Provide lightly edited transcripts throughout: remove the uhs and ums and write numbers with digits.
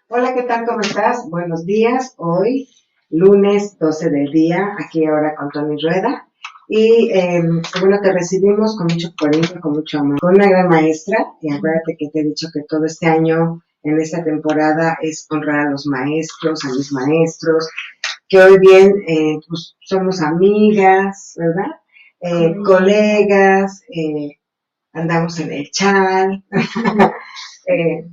Hola, ¿qué tal? ¿Cómo estás? Buenos días. Hoy, lunes 12 del día, aquí ahora con Tony Rueda. Y bueno, te recibimos con mucho cariño, con mucho amor, con una gran maestra. Y acuérdate que te he dicho que todo este año, en esta temporada, es honrar a los maestros, a mis maestros, que hoy bien, pues somos amigas, ¿verdad? Colegas, andamos en el chat. eh,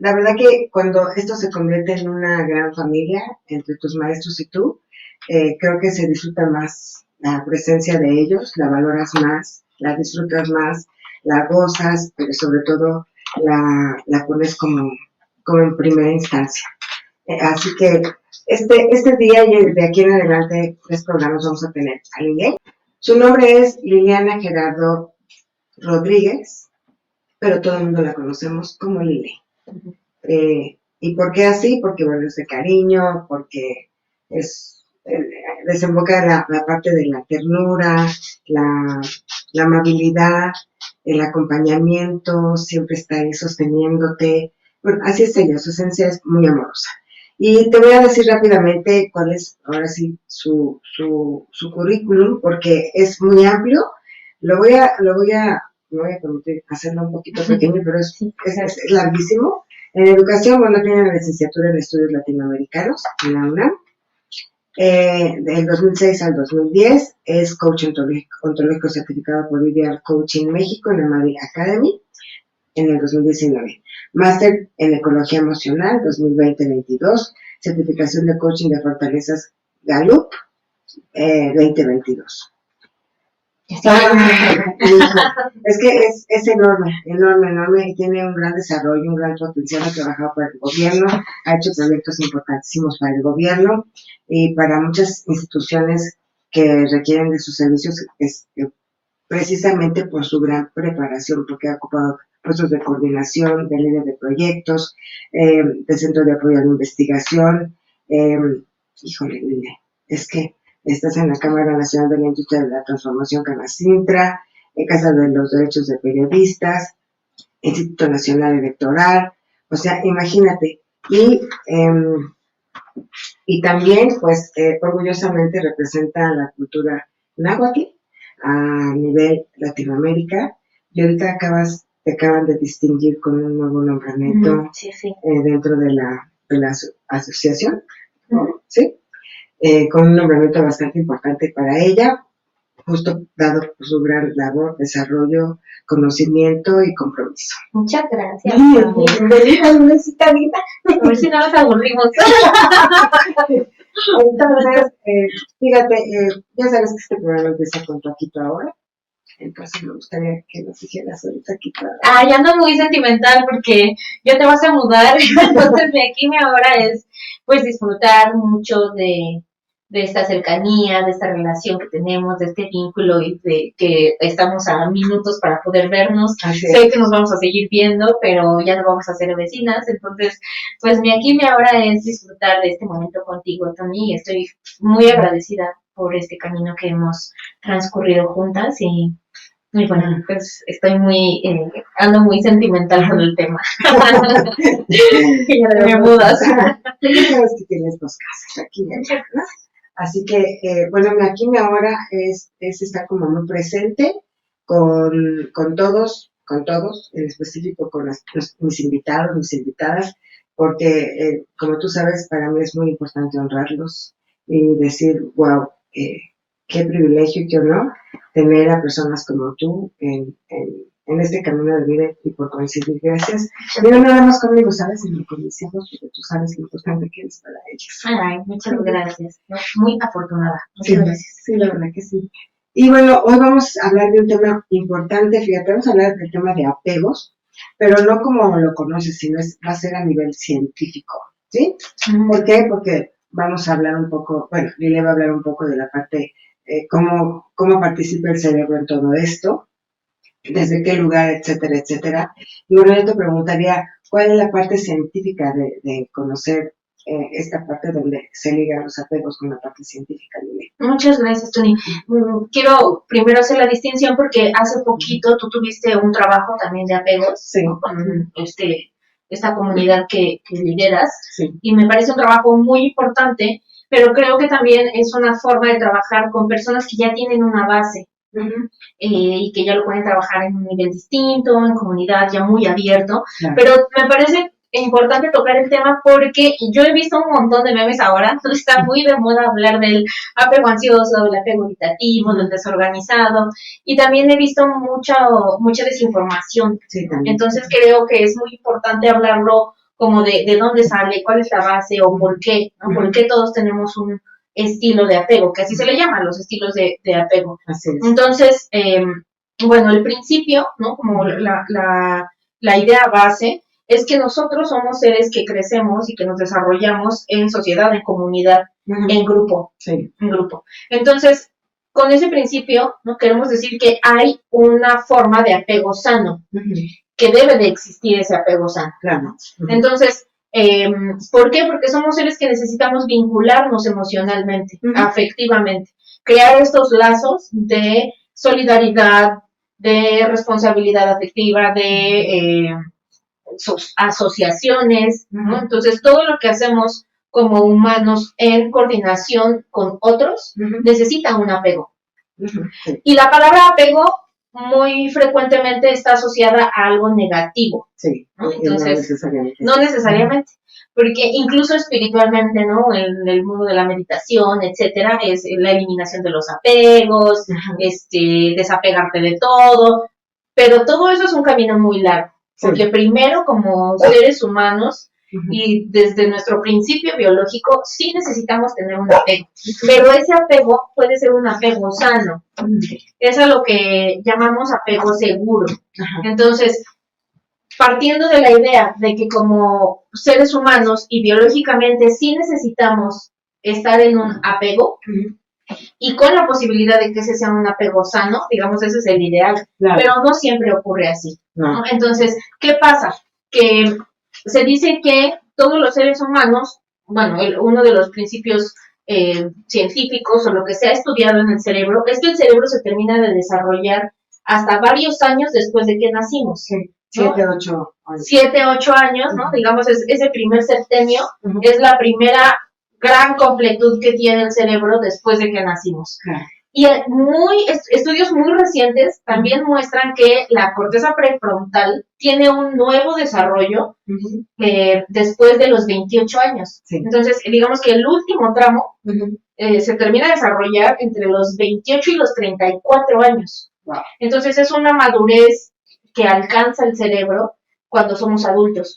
La verdad que cuando esto se convierte en una gran familia entre tus maestros y tú, creo que se disfruta más la presencia de ellos, la valoras más, la disfrutas más, la gozas, pero sobre todo la pones como en primera instancia. Así que este día y de aquí en adelante, 3 programas vamos a tener a Lilian. Su nombre es Liliana Gerardo Rodríguez, pero todo el mundo la conocemos como Lili. ¿Y por qué así? Porque bueno, es de cariño, porque es desemboca la parte de la ternura, la amabilidad, el acompañamiento, siempre está ahí sosteniéndote. Bueno, así es ella, su esencia es muy amorosa. Y te voy a decir rápidamente cuál es ahora sí su currículum, porque es muy amplio. Me voy a permitir hacerlo un poquito pequeño, pero es larguísimo. En educación, bueno, tiene la licenciatura en estudios latinoamericanos en la UNAM. Del 2006 al 2010 es coach ontológico certificado por Ideal Coaching México en la Madi Academy en el 2019. Máster en Ecología Emocional 2020-22, certificación de coaching de fortalezas Gallup 2022. Es que es enorme y tiene un gran desarrollo, un gran potencial. Ha trabajado para el gobierno, ha hecho proyectos importantísimos para el gobierno y para muchas instituciones que requieren de sus servicios, precisamente por su gran preparación, porque ha ocupado puestos de coordinación, de líder de proyectos, de centro de apoyo a la investigación. Híjole, Lile, es que estás en la Cámara Nacional de la Industria de la Transformación, Canacintra, en Casa de los Derechos de Periodistas, Instituto Nacional Electoral, o sea, imagínate. Y también, pues, orgullosamente representa la cultura náhuatl a nivel Latinoamérica. Y ahorita te acaban de distinguir con un nuevo nombramiento dentro de la asociación, ¿sí? Con un nombramiento bastante importante para ella, justo dado por su gran labor, desarrollo, conocimiento y compromiso. Muchas gracias. Bienvenida, Luisita. A ver si no nos aburrimos. Entonces, fíjate, ya sabes que este programa empieza con tu Aquito ahora. Entonces me gustaría que nos hicieras ahorita aquí para... Ya ando muy sentimental porque ya te vas a mudar, entonces de aquí mi ahora es pues disfrutar mucho de esta cercanía, de esta relación que tenemos, de este vínculo y de que estamos a minutos para poder vernos. Sé que nos vamos a seguir viendo, pero ya no vamos a ser vecinas, entonces pues mi aquí mi ahora es disfrutar de este momento contigo, Tony, y estoy muy agradecida por este camino que hemos transcurrido juntas y bueno, pues estoy ando muy sentimental con el tema. Y ya me mudas. Ya sabes que tienes 2 casas aquí, ¿verdad? Así que, bueno, aquí mi ahora es estar como muy presente con todos, en específico con mis invitados, mis invitadas, porque, como tú sabes, para mí es muy importante honrarlos y decir, wow, qué privilegio y qué honor tener a personas como tú en este camino de vida y por coincidir. Gracias. Pero no nada más conmigo, ¿sabes? Sino con mis hijos, porque tú sabes lo importante que es para ellos. Ay, muchas gracias. Muy afortunada. Muchas gracias. Sí, la verdad que sí. Y bueno, hoy vamos a hablar de un tema importante. Fíjate, vamos a hablar del tema de apegos, pero no como lo conoces, sino va a ser a nivel científico, ¿sí? ¿Por qué? Porque vamos a hablar un poco, bueno, Lile va a hablar un poco de la parte, cómo participa el cerebro en todo esto, desde qué lugar, etcétera, etcétera. Y bueno, yo te preguntaría, ¿cuál es la parte científica de conocer esta parte donde se ligan los apegos con la parte científica, Lili? Muchas gracias, Tony. Quiero primero hacer la distinción porque hace poquito tú tuviste un trabajo también de apegos, sí, ¿no? Con esta comunidad que lideras, Sí. y me parece un trabajo muy importante, pero creo que también es una forma de trabajar con personas que ya tienen una base y que ya lo pueden trabajar en un nivel distinto, en comunidad ya muy abierto, Claro. pero me parece importante tocar el tema porque yo he visto un montón de memes ahora, está muy de moda hablar del apego ansioso, del apego evitativo, del desorganizado, y también he visto mucha desinformación. Sí, también. Entonces creo que es muy importante hablarlo como de dónde sale, cuál es la base o por qué, ¿no? Por qué todos tenemos un estilo de apego, que así se le llaman los estilos de apego. Así es. Entonces, bueno, el principio, ¿no? Como la idea base es que nosotros somos seres que crecemos y que nos desarrollamos en sociedad, en comunidad, en grupo, Sí. en grupo. Entonces, con ese principio, ¿no? Queremos decir que hay una forma de apego sano, que debe de existir ese apego sano. Claro. Entonces, ¿por qué? Porque somos seres que necesitamos vincularnos emocionalmente, afectivamente, crear estos lazos de solidaridad, de responsabilidad afectiva, de asociaciones, ¿no? Entonces, todo lo que hacemos como humanos en coordinación con otros necesita un apego. Sí. Y la palabra apego muy frecuentemente está asociada a algo negativo. Sí. ¿no? Entonces, no necesariamente. Porque incluso espiritualmente, ¿no? En el mundo de la meditación, etcétera, es la eliminación de los apegos, desapegarte de todo. Pero todo eso es un camino muy largo. Porque primero, como seres humanos, y desde nuestro principio biológico, sí necesitamos tener un apego. Pero ese apego puede ser un apego sano. Es a lo que llamamos apego seguro. Entonces, partiendo de la idea de que como seres humanos y biológicamente sí necesitamos estar en un apego, y con la posibilidad de que ese sea un apego sano, digamos, ese es el ideal, pero no siempre ocurre así. ¿no? Entonces, ¿qué pasa? Que se dice que todos los seres humanos, bueno, uno de los principios científicos o lo que se ha estudiado en el cerebro, es que el cerebro se termina de desarrollar hasta varios años después de que nacimos. Sí. ¿no? 7, 8 años, ¿no? Digamos, ese primer septenio es la primera gran completud que tiene el cerebro después de que nacimos. Y estudios muy recientes también muestran que la corteza prefrontal tiene un nuevo desarrollo después de los 28 años. Sí. Entonces, digamos que el último tramo se termina de desarrollar entre los 28 y los 34 años. Wow. Entonces, es una madurez que alcanza el cerebro cuando somos adultos.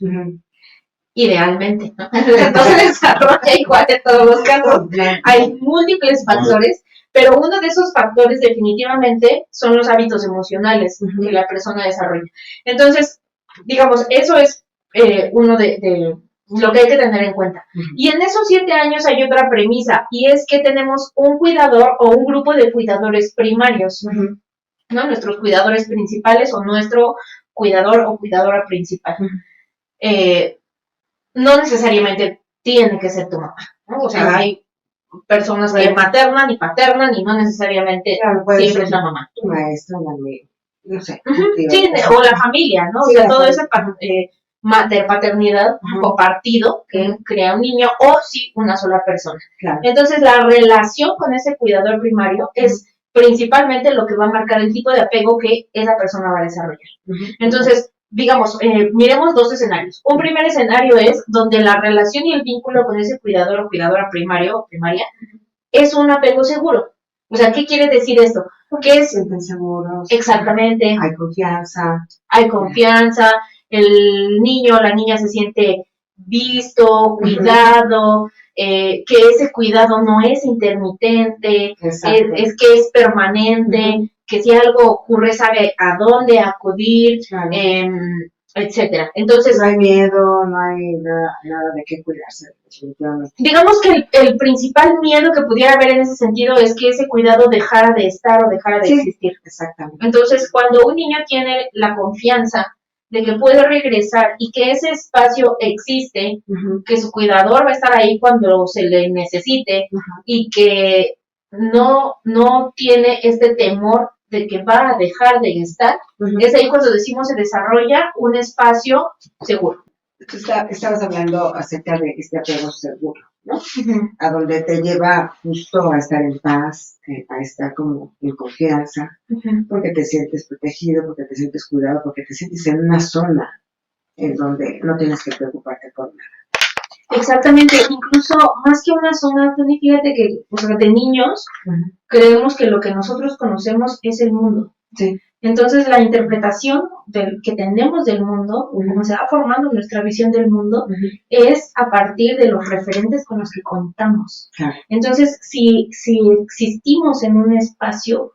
Idealmente, ¿no? No se desarrolla igual en todos los casos. Hay múltiples factores, pero uno de esos factores definitivamente son los hábitos emocionales que la persona desarrolla. Entonces, digamos, eso es uno de lo que hay que tener en cuenta. Y en esos 7 años hay otra premisa, y es que tenemos un cuidador o un grupo de cuidadores primarios, ¿no? Nuestros cuidadores principales o nuestro cuidador o cuidadora principal. No necesariamente tiene que ser tu mamá, ¿no? O sea, hay personas que maternan y paternan y no necesariamente siempre es la mamá. Tu maestra, la amiga, no sé. Sí, o la familia, ¿no? Sí, o sea, todo ese de paternidad compartido que crea un niño o sí una sola persona. Claro. Entonces, la relación con ese cuidador primario es principalmente lo que va a marcar el tipo de apego que esa persona va a desarrollar. Entonces, digamos, miremos 2 escenarios. Un primer escenario es donde la relación y el vínculo con ese cuidador o cuidadora primario o primaria es un apego seguro. O sea, ¿qué quiere decir esto? Porque se sienten seguros. Exactamente. Hay confianza. Hay confianza. El niño o la niña se siente visto, cuidado, que ese cuidado no es intermitente, es que es permanente, que si algo ocurre sabe a dónde acudir, etcétera. Entonces, no hay miedo, no hay nada de qué cuidarse, definitivamente. Digamos que el principal miedo que pudiera haber en ese sentido es que ese cuidado dejara de estar o dejara de existir. Exactamente. Entonces, cuando un niño tiene la confianza de que puede regresar y que ese espacio existe, que su cuidador va a estar ahí cuando se le necesite y que no tiene este temor de que va a dejar de estar, es ahí cuando decimos se desarrolla un espacio seguro. tú estabas hablando acerca de este apego seguro, ¿no? A donde te lleva justo a estar en paz, a estar como en confianza, porque te sientes protegido, porque te sientes cuidado, porque te sientes en una zona en donde no tienes que preocuparte por nada. Exactamente, incluso más que una zona, Tony, fíjate que, o sea, de niños, creemos que lo que nosotros conocemos es el mundo. Sí. Entonces, la interpretación que tenemos del mundo, como se va formando nuestra visión del mundo, es a partir de los referentes con los que contamos. Claro. Entonces, si existimos en un espacio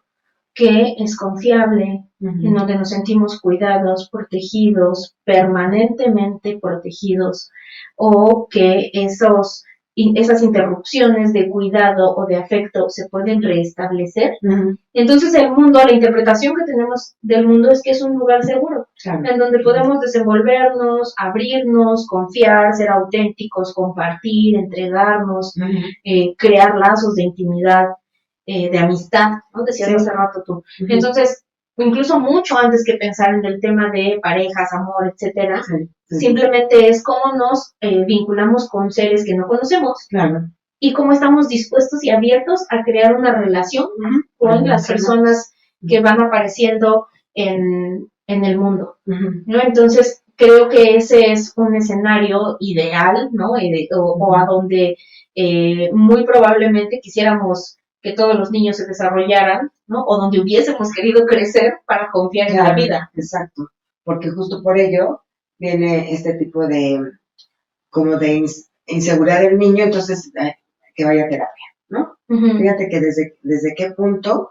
que es confiable, en donde nos sentimos cuidados, protegidos, permanentemente protegidos, o que esas interrupciones de cuidado o de afecto se pueden restablecer. Entonces el mundo, la interpretación que tenemos del mundo es que es un lugar seguro, en donde podemos desenvolvernos, abrirnos, confiar, ser auténticos, compartir, entregarnos, crear lazos de intimidad, de amistad, ¿no? Decías hace rato tú. Entonces, incluso mucho antes que pensar en el tema de parejas, amor, etcétera, simplemente es cómo nos vinculamos con seres que no conocemos. Claro. Y cómo estamos dispuestos y abiertos a crear una relación con las personas que van apareciendo en el mundo, ¿no? Entonces, creo que ese es un escenario ideal, ¿no? O a donde muy probablemente quisiéramos que todos los niños se desarrollaran, ¿no? O donde hubiésemos querido crecer para confiar en la vida. Exacto, porque justo por ello viene este tipo de, como de inseguridad del niño, entonces que vaya a terapia, ¿no? Fíjate que desde qué punto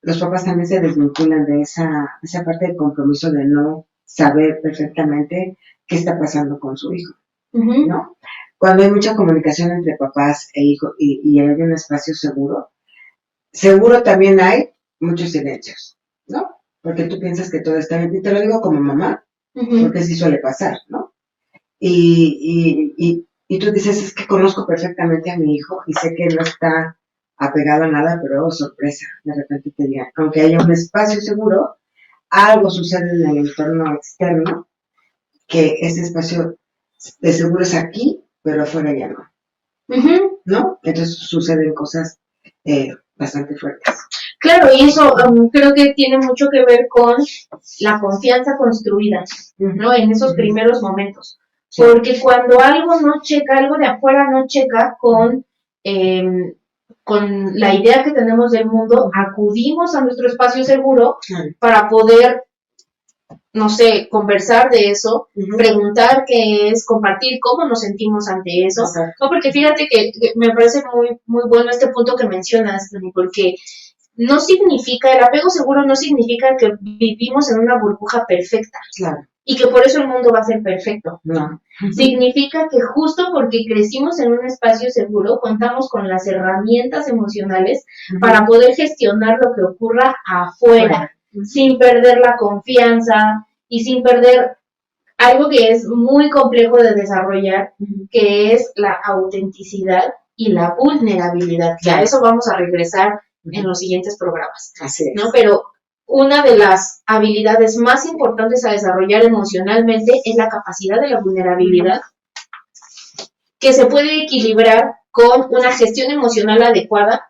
los papás también se desvinculan de esa parte del compromiso de no saber perfectamente qué está pasando con su hijo, ¿no? Cuando hay mucha comunicación entre papás e hijos y hay un espacio seguro también hay muchos silencios, ¿no? Porque tú piensas que todo está bien, y te lo digo como mamá, porque sí suele pasar, ¿no? Y tú dices, es que conozco perfectamente a mi hijo y sé que no está apegado a nada, pero oh, sorpresa, de repente te digan, aunque haya un espacio seguro, algo sucede en el entorno externo, que ese espacio de seguro es aquí, pero afuera ya no, ¿no? Entonces suceden cosas bastante fuertes. Claro, y eso creo que tiene mucho que ver con la confianza construida, ¿no? En esos primeros momentos. Sí. Porque cuando algo no checa, algo de afuera no checa con la idea que tenemos del mundo, acudimos a nuestro espacio seguro para poder, no sé, conversar de eso, preguntar qué es, compartir cómo nos sentimos ante eso. No, porque fíjate que me parece muy, muy bueno este punto que mencionas, porque no significa, el apego seguro no significa que vivimos en una burbuja perfecta. Claro. Y que por eso el mundo va a ser perfecto. No. Significa que justo porque crecimos en un espacio seguro, contamos con las herramientas emocionales para poder gestionar lo que ocurra afuera, sin perder la confianza y sin perder algo que es muy complejo de desarrollar, que es la autenticidad y la vulnerabilidad. Que a eso vamos a regresar en los siguientes programas. Así es. ¿No? Pero una de las habilidades más importantes a desarrollar emocionalmente es la capacidad de la vulnerabilidad, que se puede equilibrar con una gestión emocional adecuada.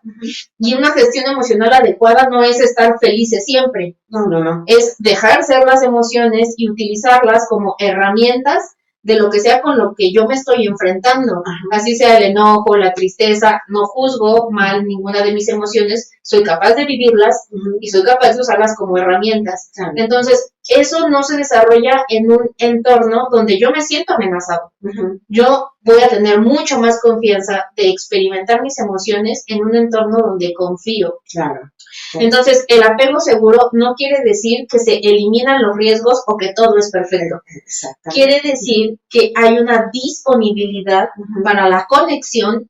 Y una gestión emocional adecuada no es estar felices siempre. No. Es dejar ser las emociones y utilizarlas como herramientas de lo que sea con lo que yo me estoy enfrentando, así sea el enojo, la tristeza, no juzgo mal ninguna de mis emociones, soy capaz de vivirlas y soy capaz de usarlas como herramientas. Entonces, eso no se desarrolla en un entorno donde yo me siento amenazado. Yo voy a tener mucho más confianza de experimentar mis emociones en un entorno donde confío. Claro. Entonces, el apego seguro no quiere decir que se eliminan los riesgos o que todo es perfecto. Quiere decir que hay una disponibilidad para la conexión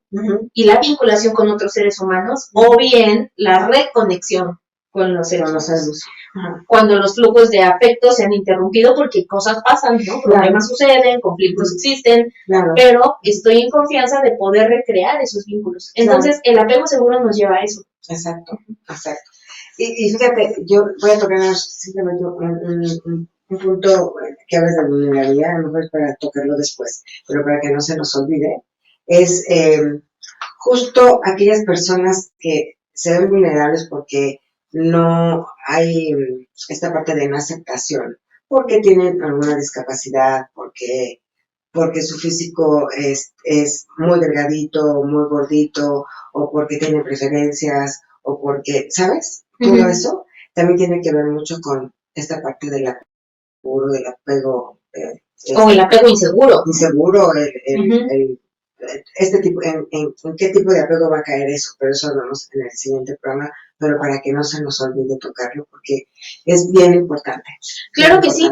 y la vinculación con otros seres humanos, o bien la reconexión con los seres humanos. Cuando los flujos de afecto se han interrumpido porque cosas pasan, ¿no? Problemas suceden, conflictos existen, pero estoy en confianza de poder recrear esos vínculos. Entonces, el apego seguro nos lleva a eso. Exacto. Y fíjate, yo voy a tocar simplemente un punto que hablas de vulnerabilidad, a lo mejor es para tocarlo después, pero para que no se nos olvide, es justo aquellas personas que se ven vulnerables porque no hay esta parte de no aceptación, porque tienen alguna discapacidad, porque su físico es muy delgadito, muy gordito, o porque tiene preferencias, o porque, ¿sabes? Todo eso también tiene que ver mucho con esta parte del apego. O el apego inseguro. Inseguro, este tipo, en qué tipo de apego va a caer eso, pero eso hablamos en el siguiente programa, pero para que no se nos olvide tocarlo, porque es bien importante. Claro que sí.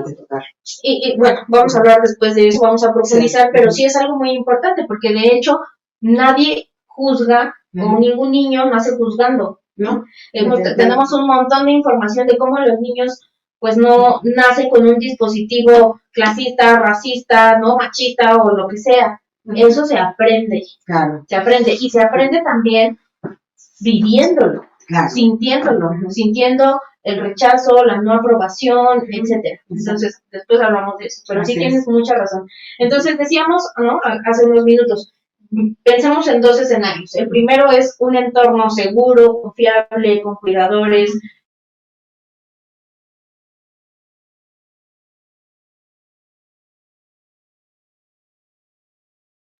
Y bueno, vamos a hablar después de eso, vamos a profundizar, pero sí es algo muy importante, porque de hecho nadie juzga, o ningún niño nace juzgando, ¿no? Tenemos un montón de información de cómo los niños pues no nacen con un dispositivo clasista, racista, no machista o lo que sea. Eso se aprende. Claro. Se aprende. Y se aprende también viviéndolo, claro, sintiendo el rechazo, la no aprobación, etcétera. Entonces, después hablamos de eso. Pero sí tienes mucha razón. Entonces, decíamos, ¿no? Hace unos minutos, pensemos en dos escenarios. El primero es un entorno seguro, confiable, con cuidadores,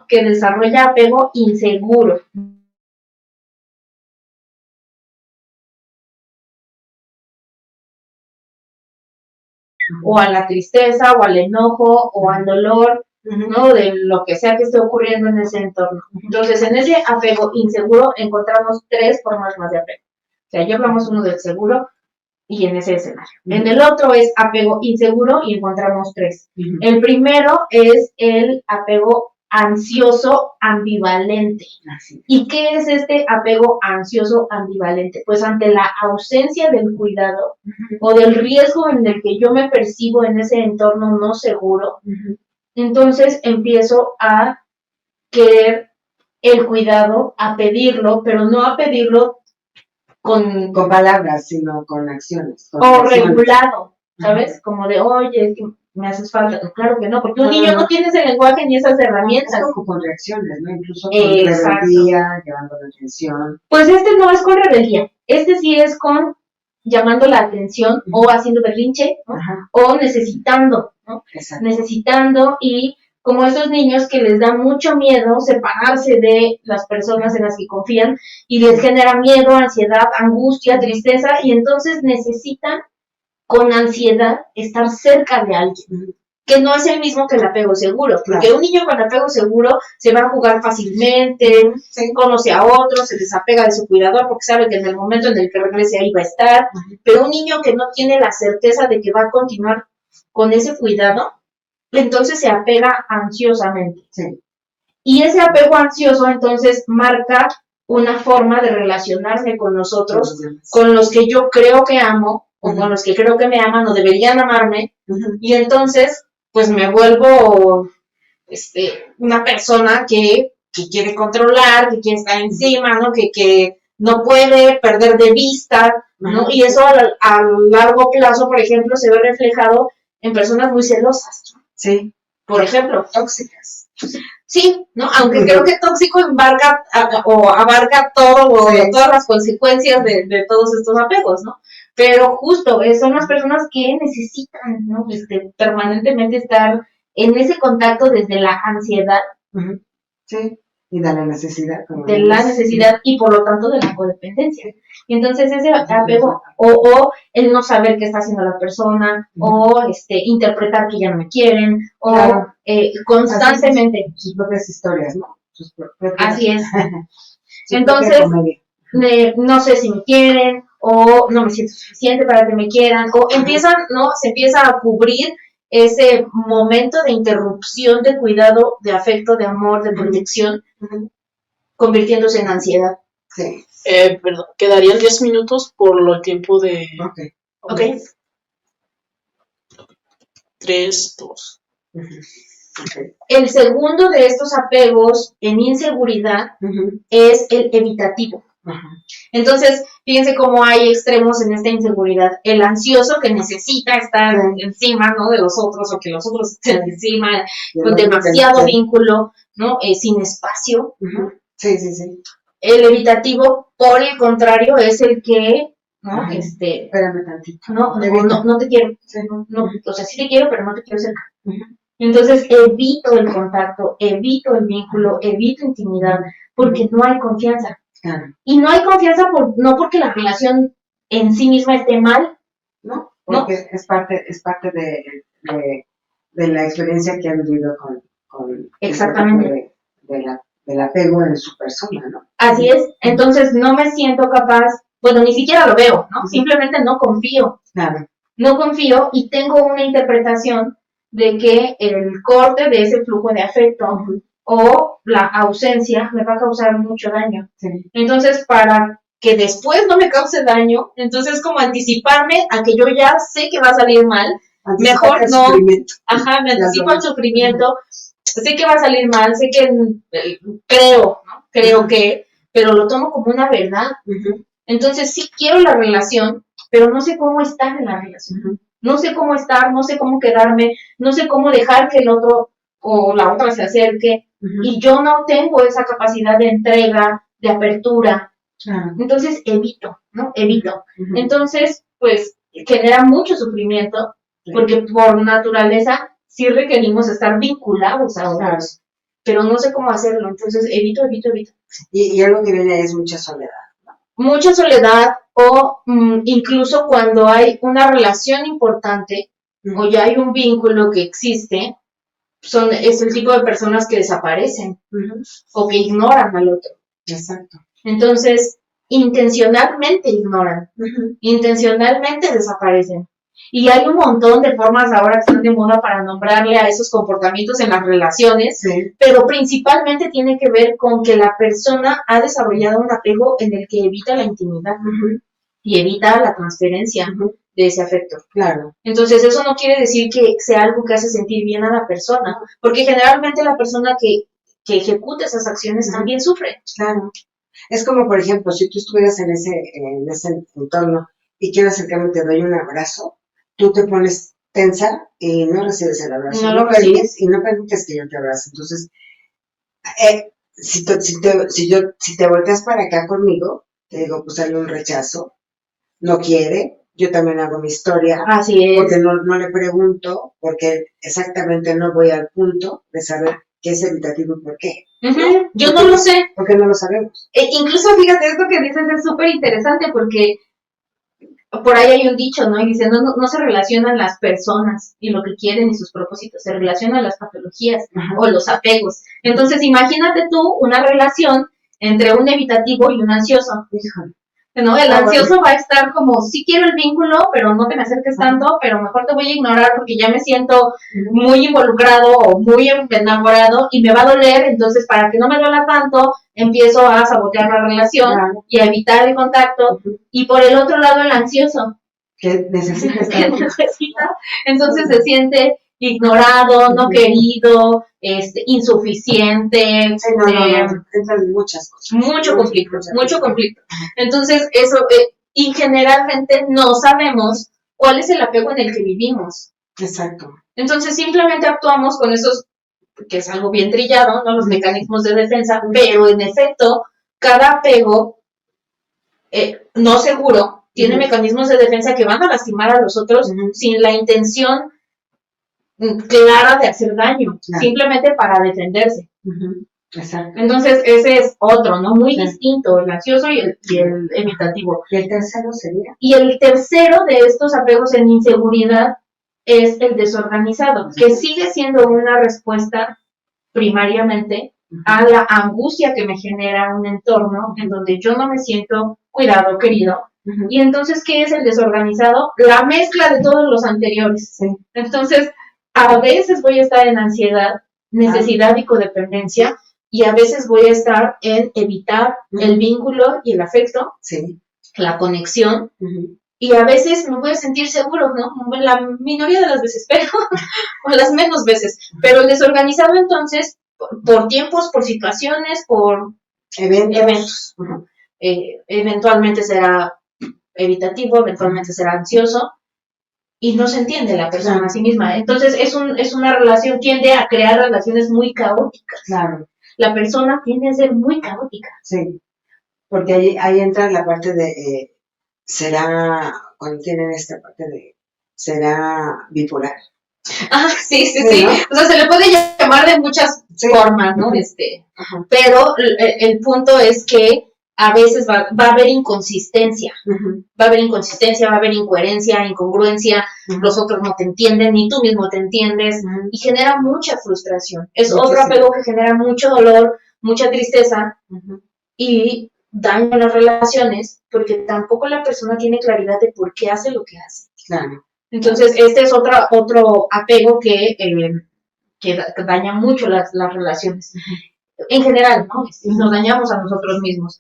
que desarrolla apego inseguro. O a la tristeza, o al enojo, o al dolor, ¿no? De lo que sea que esté ocurriendo en ese entorno. Entonces, en ese apego inseguro encontramos tres formas más de apego. O sea, ya hablamos uno del seguro y en ese escenario. En el otro es apego inseguro y encontramos tres. El primero es el apego ansioso ambivalente. ¿Y qué es este apego ansioso ambivalente? Pues ante la ausencia del cuidado o del riesgo en el que yo me percibo en ese entorno no seguro, entonces empiezo a querer el cuidado, a pedirlo, pero no a pedirlo con palabras, sino con acciones. Con o regulado, ¿sabes? Como de, oye, que me haces falta. Claro que no, porque un niño no tiene ese lenguaje ni esas herramientas. Es como con reacciones, ¿no? Incluso con rebeldía, llamando la atención. Pues este no es con rebeldía, este sí es con llamando la atención o haciendo berrinche, ¿no? O necesitando, ¿no? Exacto. Necesitando y como esos niños que les da mucho miedo separarse de las personas en las que confían y les genera miedo, ansiedad, angustia, tristeza y entonces necesitan con ansiedad estar cerca de alguien, que no es el mismo que el apego seguro, porque un niño con apego seguro se va a jugar fácilmente, conoce a otros, se desapega de su cuidador porque sabe que en el momento en el que regrese ahí va a estar, pero un niño que no tiene la certeza de que va a continuar con ese cuidado, entonces se apega ansiosamente. Y ese apego ansioso entonces marca una forma de relacionarme con nosotros, con los que yo creo que amo, o con los que creo que me aman o deberían amarme, y entonces pues me vuelvo una persona que quiere controlar, que quiere estar encima, ¿no? Que no puede perder de vista, ¿no? Y eso a largo plazo, por ejemplo, se ve reflejado en personas muy celosas. Sí. Por ejemplo. Tóxicas. Sí, ¿no? Aunque creo que tóxico abarca todo o todas las consecuencias de todos estos apegos, ¿no? Pero justo, son las personas que necesitan, ¿no? Permanentemente estar en ese contacto desde la ansiedad. Sí, y de la necesidad. De la necesidad y por lo tanto de la codependencia. Y entonces ese apego, o el no saber qué está haciendo la persona, o interpretar que ya no me quieren, o constantemente. Sus propias historias, ¿no? Así es. Entonces, no sé si me quieren, o no me siento suficiente para que me quieran, o se empieza a cubrir ese momento de interrupción de cuidado, de afecto, de amor, de protección, convirtiéndose en ansiedad. Sí. Perdón, quedarían 10 minutos por lo tiempo de... Ok. 3, 2. El segundo de estos apegos en inseguridad es el evitativo. Ajá. Entonces, fíjense cómo hay extremos en esta inseguridad. El ansioso que necesita estar encima, ¿no? De los otros, o que los otros estén encima, con demasiado vínculo, ¿no? Sin espacio. Uh-huh. Sí, sí, sí. El evitativo, por el contrario, es el que, ¿no? Ajá. Espérame tantito. No te quiero. Sí. No, o sea, sí te quiero, pero no te quiero cerca. Uh-huh. Entonces, evito el contacto, evito el vínculo, evito intimidad, porque no hay confianza. Claro. Y no hay confianza no porque la relación en sí misma esté mal, ¿no? Porque no. es parte de la experiencia que han vivido con exactamente del apego en su persona, ¿no? Así es. Entonces no me siento capaz, bueno, ni siquiera lo veo, ¿no? Simplemente no confío. Claro. No confío y tengo una interpretación de que el corte de ese flujo de afecto o la ausencia me va a causar mucho daño. Sí. Entonces, para que después no me cause daño, entonces como anticiparme a que yo ya sé que va a salir mal, mejor no. Ajá, me anticipo al sufrimiento, sé que va a salir mal, sé que creo, ¿no? Creo que, pero lo tomo como una verdad. Entonces sí quiero la relación, pero no sé cómo estar en la relación. No sé cómo estar, no sé cómo quedarme, no sé cómo dejar que el otro o la otra se acerque. Y yo no tengo esa capacidad de entrega, de apertura. Entonces evito, ¿no? Evito. Entonces, pues, genera mucho sufrimiento, porque por naturaleza sí requerimos estar vinculados a otros. Pero no sé cómo hacerlo, entonces evito. Y algo que viene es mucha soledad. Mucha soledad o incluso cuando hay una relación importante o ya hay un vínculo que existe, es el tipo de personas que desaparecen o que ignoran al otro. Exacto. Entonces, intencionalmente ignoran, intencionalmente desaparecen. Y hay un montón de formas ahora que están de moda para nombrarle a esos comportamientos en las relaciones, pero principalmente tiene que ver con que la persona ha desarrollado un apego en el que evita la intimidad y evita la transferencia de ese afecto. Claro. Entonces, eso no quiere decir que sea algo que hace sentir bien a la persona, porque generalmente la persona que ejecuta esas acciones también sufre. Claro. Es como, por ejemplo, si tú estuvieras en ese entorno y quiero acercarme y te doy un abrazo, tú te pones tensa y no recibes el abrazo. No lo recibes. Y no permites que yo te abrace. Entonces, si te volteas para acá conmigo, te digo, pues sale un rechazo, no quiere, yo también hago mi historia. Así es. Porque no le pregunto, porque exactamente no voy al punto de saber qué es evitativo y por qué. Yo no lo sé. Porque no lo sabemos. Incluso, fíjate, esto que dices es súper interesante porque por ahí hay un dicho, ¿no? Y dice, no se relacionan las personas y lo que quieren y sus propósitos, se relacionan las patologías o los apegos. Entonces, imagínate tú una relación entre un evitativo y un ansioso. ¿No? El ansioso va a estar como, sí quiero el vínculo, pero no te me acerques tanto, pero mejor te voy a ignorar porque ya me siento muy involucrado o muy enamorado y me va a doler, entonces para que no me duela tanto, empiezo a sabotear la relación y a evitar el contacto. Y por el otro lado, el ansioso, que necesita, entonces se siente ignorado, no querido, insuficiente, entran muchas cosas. Mucho conflicto. Entonces, eso, y generalmente no sabemos cuál es el apego en el que vivimos. Exacto. Entonces, simplemente actuamos con esos, que es algo bien trillado, ¿no? Los mecanismos de defensa, pero en efecto, cada apego no seguro tiene mecanismos de defensa que van a lastimar a los otros sin la intención clara de hacer daño, simplemente para defenderse. Exacto. Entonces, ese es otro, ¿no? Muy distinto, el ansioso y el evitativo. ¿Y el tercero sería? Y el tercero de estos apegos en inseguridad es el desorganizado, que sigue siendo una respuesta primariamente a la angustia que me genera un entorno en donde yo no me siento cuidado, querido. Y entonces, ¿qué es el desorganizado? La mezcla de todos los anteriores. Entonces, a veces voy a estar en ansiedad, necesidad y codependencia, y a veces voy a estar en evitar el vínculo y el afecto, la conexión, y a veces me voy a sentir seguro, ¿no? La minoría de las veces, pero, o las menos veces, pero el desorganizado entonces, por tiempos, por situaciones, por eventos eventualmente será evitativo, eventualmente será ansioso, y no se entiende la persona a sí misma. Entonces es una relación, tiende a crear relaciones muy caóticas. Claro. La persona tiende a ser muy caótica. Sí, porque ahí entra la parte de, será, cuando tienen esta parte de, será bipolar. Ah, sí. ¿No? O sea, se le puede llamar de muchas formas, ¿no? Ajá. Pero el punto es que a veces va a haber inconsistencia. Va a haber inconsistencia, va a haber incoherencia, incongruencia, los otros no te entienden, ni tú mismo te entiendes, y genera mucha frustración. Es otro apego que genera mucho dolor, mucha tristeza, y daña las relaciones, porque tampoco la persona tiene claridad de por qué hace lo que hace. Claro. Entonces, este es otro apego que daña mucho las relaciones. En general, ¿no? Nos dañamos a nosotros mismos.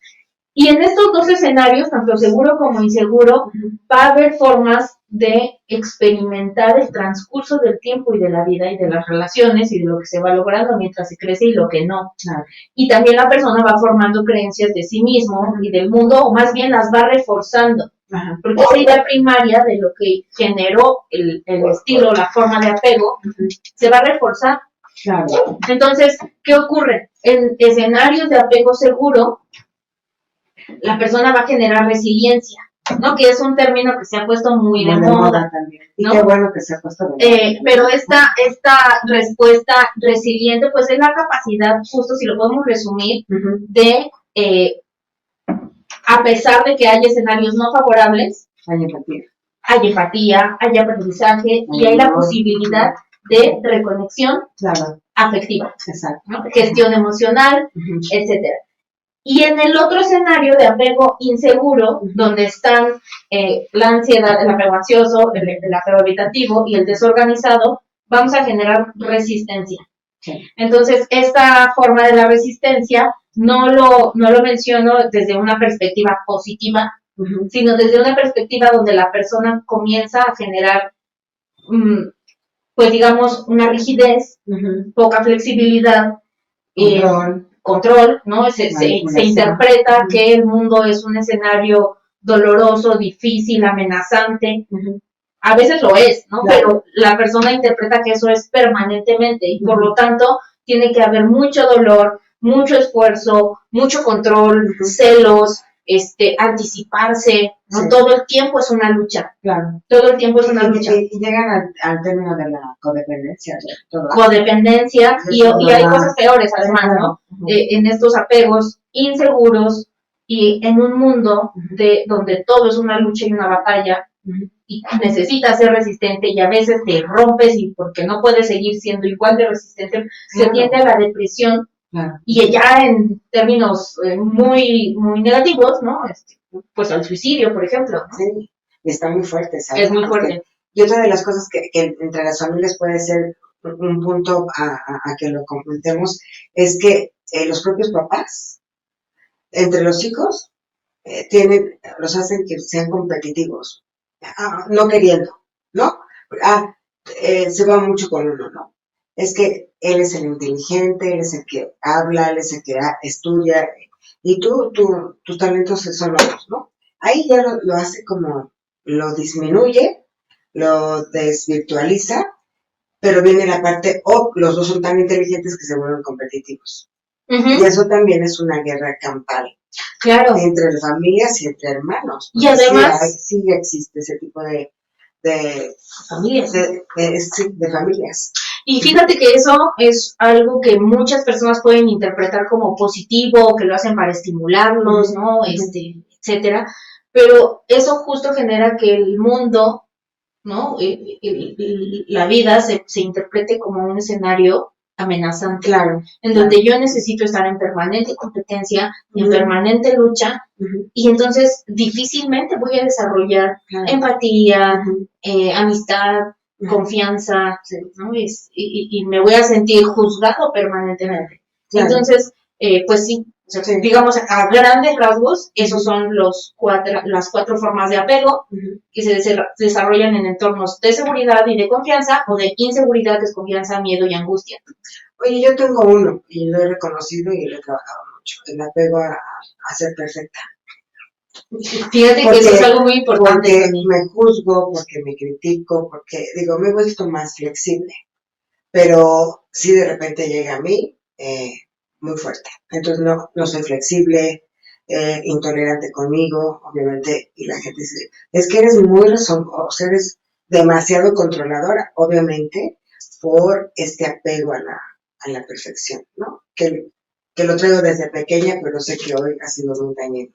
Y en estos dos escenarios, tanto seguro como inseguro, va a haber formas de experimentar el transcurso del tiempo y de la vida y de las relaciones y de lo que se va logrando mientras se crece y lo que no. Claro. Y también la persona va formando creencias de sí mismo y del mundo, o más bien las va reforzando. Ajá. Porque esa idea primaria de lo que generó el estilo, la forma de apego, se va a reforzar. Claro. Entonces, ¿qué ocurre? En escenarios de apego seguro, la persona va a generar resiliencia, ¿no? Que es un término que se ha puesto muy de moda también. Y ¿no? qué bueno que se ha puesto de moda. Pero esta respuesta resiliente, pues es la capacidad, justo si lo podemos resumir, de, a pesar de que hay escenarios no favorables, hay empatía, hay aprendizaje y hay la posibilidad de reconexión afectiva, ¿no? Gestión emocional, etcétera. Y en el otro escenario de apego inseguro, donde están la ansiedad, el apego ansioso, el apego evitativo y el desorganizado, vamos a generar resistencia. Entonces, esta forma de la resistencia no lo menciono desde una perspectiva positiva, sino desde una perspectiva donde la persona comienza a generar, pues digamos, una rigidez, poca flexibilidad, control, ¿no? Se interpreta que el mundo es un escenario doloroso, difícil, amenazante. A veces lo es, ¿no? Pero la persona interpreta que eso es permanentemente y por lo tanto tiene que haber mucho dolor, mucho esfuerzo, mucho control, celos, anticiparse, ¿no? Todo el tiempo es una lucha. Todo el tiempo es una lucha. Y llegan al término de la codependencia. Codependencia, y hay cosas peores además, ¿no? En estos apegos inseguros y en un mundo donde todo es una lucha y una batalla, y necesitas ser resistente y a veces te rompes y porque no puedes seguir siendo igual de resistente, se tiende a la depresión. Y ya en términos muy, muy negativos, ¿no? Pues al suicidio, por ejemplo, ¿no? Sí, está muy fuerte, ¿sabes? Es muy fuerte. Y otra de las cosas que entre las familias puede ser un punto a que lo comentemos es que los propios papás, entre los hijos, los hacen que sean competitivos, no queriendo, ¿no? Se va mucho con uno, ¿no? Es que él es el inteligente, él es el que habla, él es el que estudia, y tus talentos son otros, ¿no? Ahí ya lo hace como, lo disminuye, lo desvirtualiza, pero viene la parte, los dos son tan inteligentes que se vuelven competitivos. Y eso también es una guerra campal. Claro. Entre familias y entre hermanos. Y además... Sí existe ese tipo de familias. De familias. Y fíjate que eso es algo que muchas personas pueden interpretar como positivo, que lo hacen para estimularlos, ¿no? Etcétera. Pero eso justo genera que el mundo, ¿no? La vida se interprete como un escenario amenazante. En donde yo necesito estar en permanente competencia, en permanente lucha, y entonces difícilmente voy a desarrollar empatía, amistad, confianza, ¿no? Y me voy a sentir juzgado permanentemente. Entonces, pues sí, digamos a grandes rasgos, esos son las cuatro formas de apego que se desarrollan en entornos de seguridad y de confianza, o de inseguridad, que es confianza, miedo y angustia. Oye, yo tengo uno y lo he reconocido y lo he trabajado mucho, el apego a ser perfecta. Fíjate que eso es algo muy importante. Porque me juzgo, porque me critico, porque digo, me he vuelto más flexible, pero sí de repente llega a mí muy fuerte. Entonces no soy flexible, intolerante conmigo, obviamente, y la gente dice, es que eres muy o sea, eres demasiado controladora, obviamente, por este apego a la perfección, ¿no? Que lo traigo desde pequeña, pero sé que hoy ha sido muy dañino.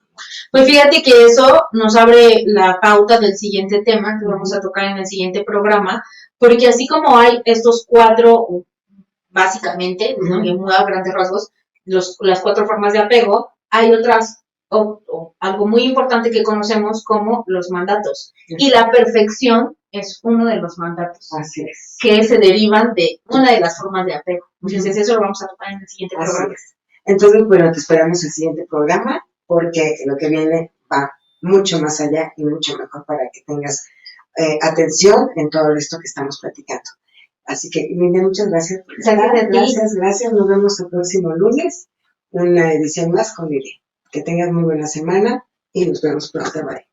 Pues fíjate que eso nos abre la pauta del siguiente tema que vamos a tocar en el siguiente programa, porque así como hay estos 4, básicamente, en muy a grandes rasgos, las 4 formas de apego, hay otras, algo muy importante que conocemos como los mandatos. Y la perfección es uno de los mandatos. Así es. Que se derivan de una de las formas de apego. Entonces, eso lo vamos a tocar en el siguiente programa. Es. Entonces, bueno, te esperamos el siguiente programa, porque lo que viene va mucho más allá y mucho mejor para que tengas atención en todo esto que estamos platicando. Así que, Linda, muchas gracias por estar. Gracias. Nos vemos el próximo lunes, una edición más con Lili. Que tengas muy buena semana y nos vemos pronto. Bye.